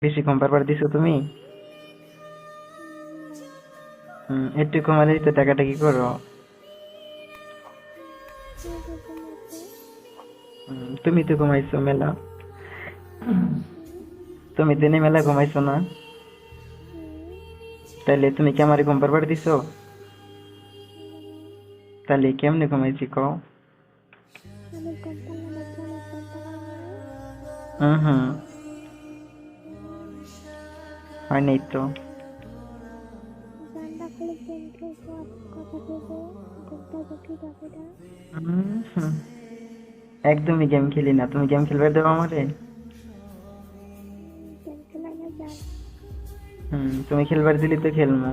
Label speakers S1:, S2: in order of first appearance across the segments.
S1: বেশি কম বারবার দিছো তুমি? একটু কমালেই তো টাকাটা কি করো? তুমি তো ঘুমাইছো মেলা। তুমি দিনে মেলা ঘুমাইছো না? তাইলে তুমি কি আমারে ঘুম পাড়বার দিছো? তাহলে কেমনে ঘুমাইছি কও? হুম, হয় নাই তো। হুম, একদমই গেম খেলি না। তুমি গেম খেলবার দেবো আমারে? তুমি খেলবার দিলি তো খেলমু।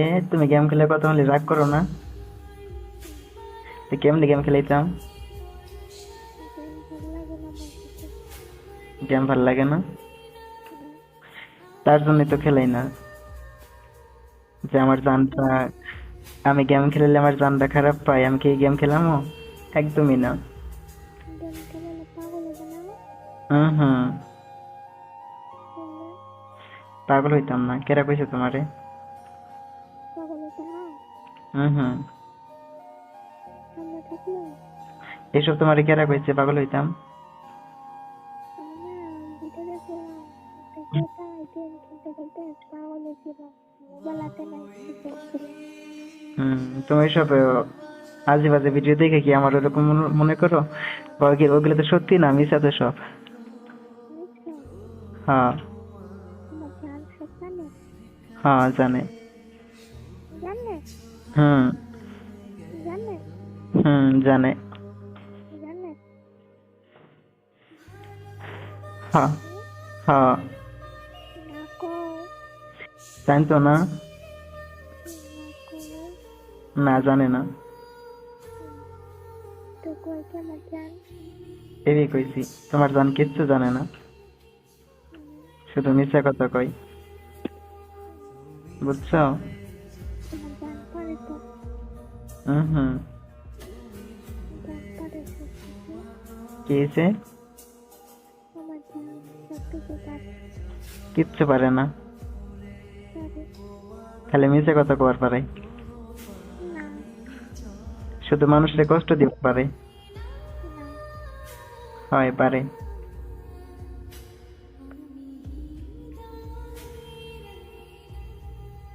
S1: এ তুমি গেম খেলে কথা বলে রাগ করো না? তো কেমনে গেম খেলাইতাম? গেম ভাল লাগে না? তার জন্যই তো খেলাই না। যে আমার জানটা, আমি গেম খেললে আমার জানটা খারাপ পাই, আমি কি গেম খেলামো? একদমই না। হুম, পাগল হইতাম না। কেরা কইছে তোমারে? হুম, এসব তোমারে কেরা কইছে পাগল হইতাম? হুম, তুমি এসব আজে বাজে ভিডিও দেখে কি আমার ওরকম মনে করো? বা ওগুলো তো সত্যি না, মিছা তো সব। হ্যাঁ, হ্যাঁ জানে। হুম, জানে। হ্যাঁ, হ্যাঁ, জানতো না? না, জানে না। এই কইছি, তোমার জান কিচ্ছু জানে না, শুধু মিথ্যা কথা কই। বুঝছো? হুম, কি হয়েছে? কিচ্ছু পারে না, খালি মিথ্যা কথা কবার পারে। শুধু মানুষের কষ্ট দিতে পারে। হয় পারে।